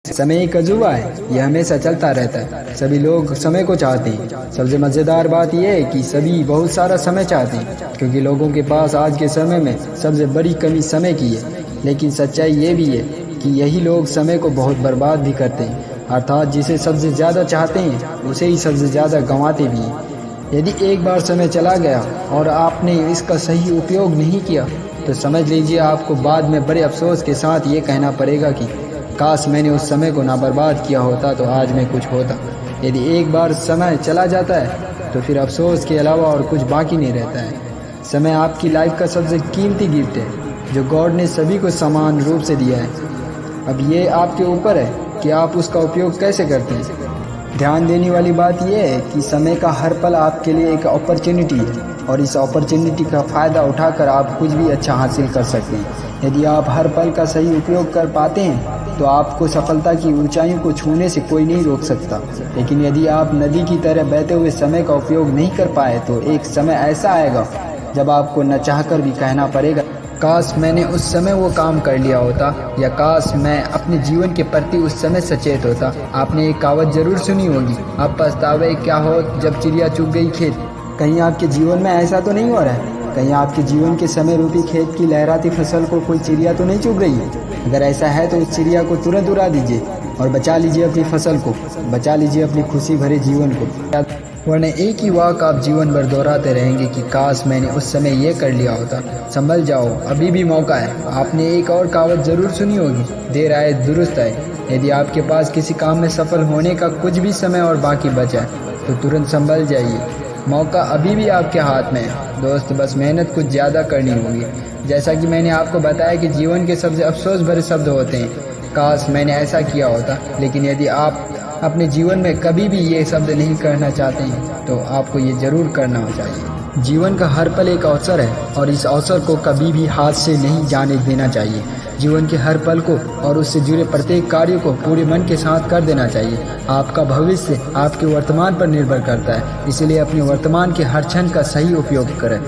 समय एक अजूबा है, यह हमेशा चलता रहता है। सभी लोग समय को चाहते हैं। सबसे मज़ेदार बात यह है कि सभी बहुत सारा समय चाहते हैं, क्योंकि लोगों के पास आज के समय में सबसे बड़ी कमी समय की है। लेकिन सच्चाई ये भी है कि यही लोग समय को बहुत बर्बाद भी करते हैं, अर्थात जिसे सबसे ज़्यादा चाहते हैं उसे ही सबसे ज़्यादा गंवाते भी हैं। यदि एक बार समय चला गया और आपने इसका सही उपयोग नहीं किया तो समझ लीजिए आपको बाद में बड़े अफसोस के साथ ये कहना पड़ेगा कि काश मैंने उस समय को ना बर्बाद किया होता तो आज मैं कुछ होता। यदि एक बार समय चला जाता है तो फिर अफसोस के अलावा और कुछ बाकी नहीं रहता है। समय आपकी लाइफ का सबसे कीमती गिफ्ट है जो गॉड ने सभी को समान रूप से दिया है। अब ये आपके ऊपर है कि आप उसका उपयोग कैसे करते हैं। ध्यान देने वाली बात यह है कि समय का हर पल आपके लिए एक अपॉर्चुनिटी है और इस अपॉर्चुनिटी का फ़ायदा उठाकर आप कुछ भी अच्छा हासिल कर सकते हैं। यदि आप हर पल का सही उपयोग कर पाते हैं तो आपको सफलता की ऊंचाइयों को छूने से कोई नहीं रोक सकता। लेकिन यदि आप नदी की तरह बहते हुए समय का उपयोग नहीं कर पाए तो एक समय ऐसा आएगा जब आपको न चाहकर भी कहना पड़ेगा, काश मैंने उस समय वो काम कर लिया होता, या काश मैं अपने जीवन के प्रति उस समय सचेत होता। आपने एक कहावत जरूर सुनी होगी, अब पछतावे क्या हो जब चिड़िया चुग गई खेत। कहीं आपके जीवन में ऐसा तो नहीं हो रहा है? कहीं आपके जीवन के समय रूपी खेत की लहराती फसल को कोई चिड़िया तो नहीं चुग रही है? अगर ऐसा है तो उस चिड़िया को तुरंत उड़ा दीजिए और बचा लीजिए अपनी फसल को, बचा लीजिए अपनी खुशी भरे जीवन को। वरना एक ही वाक आप जीवन भर दोहराते रहेंगे कि काश मैंने उस समय ये कर लिया होता। संभल जाओ, अभी भी मौका है। आपने एक और कहावत जरूर सुनी होगी, देर आए दुरुस्त आए। यदि आपके पास किसी काम में सफल होने का कुछ भी समय और बाकी बचा है तो तुरंत संभल जाइए, मौका अभी भी आपके हाथ में है। दोस्त, बस मेहनत कुछ ज़्यादा करनी होगी। जैसा कि मैंने आपको बताया कि जीवन के सबसे अफसोस भरे शब्द होते हैं, काश मैंने ऐसा किया होता। लेकिन यदि आप अपने जीवन में कभी भी ये शब्द नहीं करना चाहते हैं तो आपको ये जरूर करना चाहिए। जीवन का हर पल एक अवसर है और इस अवसर को कभी भी हाथ से नहीं जाने देना चाहिए। जीवन के हर पल को और उससे जुड़े प्रत्येक कार्य को पूरे मन के साथ कर देना चाहिए। आपका भविष्य आपके वर्तमान पर निर्भर करता है, इसलिए अपने वर्तमान के हर क्षण का सही उपयोग करें।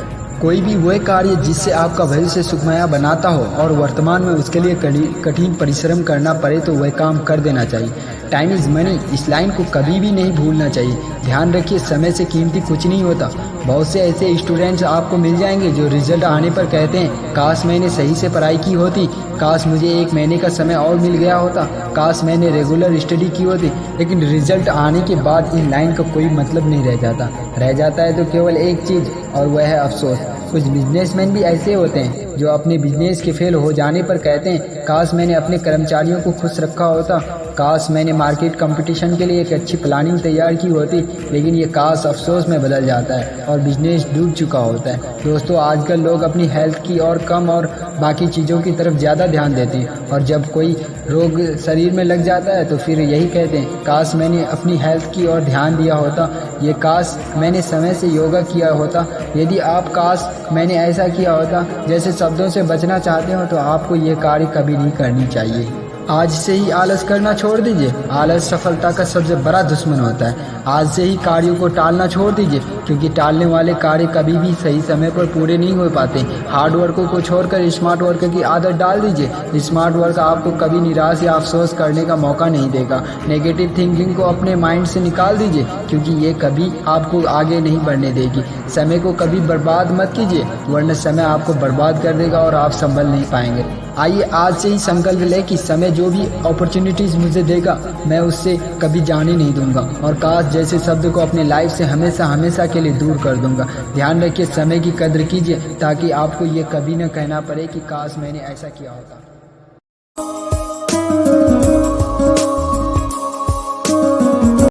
कोई भी वह कार्य जिससे आपका भविष्य सुखमय बनाता हो और वर्तमान में उसके लिए कठिन परिश्रम करना पड़े तो वह काम कर देना चाहिए। टाइम इज़ मनी, इस लाइन को कभी भी नहीं भूलना चाहिए। ध्यान रखिए, समय से कीमती कुछ नहीं होता। बहुत से ऐसे स्टूडेंट्स आपको मिल जाएंगे जो रिजल्ट आने पर कहते हैं, काश मैंने सही से पढ़ाई की होती, काश मुझे 1 महीने का समय और मिल गया होता, काश मैंने रेगुलर स्टडी की होती। लेकिन रिजल्ट आने के बाद इन लाइन का कोई मतलब नहीं रह जाता। रह जाता है तो केवल एक चीज़, और वह है अफसोस। कुछ बिजनेसमैन भी ऐसे होते हैं जो अपने बिजनेस के फेल हो जाने पर कहते हैं, काश मैंने अपने कर्मचारियों को खुश रखा होता, काश मैंने मार्केट कंपटीशन के लिए एक अच्छी प्लानिंग तैयार की होती। लेकिन ये काश अफसोस में बदल जाता है और बिजनेस डूब चुका होता है। दोस्तों, आजकल लोग अपनी हेल्थ की और कम और बाकी चीज़ों की तरफ ज़्यादा ध्यान देते हैं, और जब कोई रोग शरीर में लग जाता है तो फिर यही कहते हैं, काश मैंने अपनी हेल्थ की ओर ध्यान दिया होता, ये काश मैंने समय से योगा किया होता। यदि आप काश मैंने ऐसा किया होता जैसे शब्दों से बचना चाहते हो तो आपको ये कार्य कभी नहीं करनी चाहिए। आज से ही आलस करना छोड़ दीजिए। आलस सफलता का सबसे बड़ा दुश्मन होता है। आज से ही कार्यों को टालना छोड़ दीजिए, क्योंकि टालने वाले कार्य कभी भी सही समय पर पूरे नहीं हो पाते। हार्ड वर्क को छोड़कर स्मार्ट वर्क की आदत डाल दीजिए। स्मार्ट वर्क आपको कभी निराश या अफसोस करने का मौका नहीं देगा। नेगेटिव थिंकिंग को अपने माइंड से निकाल दीजिए, क्योंकि ये कभी आपको आगे नहीं बढ़ने देगी। समय को कभी बर्बाद मत कीजिए, वरना समय आपको बर्बाद कर देगा और आप संभल नहीं पाएंगे। आइए आज से ही संकल्प लें कि समय जो भी अपॉर्चुनिटीज़ मुझे देगा मैं उससे कभी जाने नहीं दूंगा, और काश जैसे शब्द को अपने लाइफ से हमेशा हमेशा के लिए दूर कर दूंगा। ध्यान रखिए, समय की कद्र कीजिए ताकि आपको ये कभी न कहना पड़े कि काश मैंने ऐसा किया होता।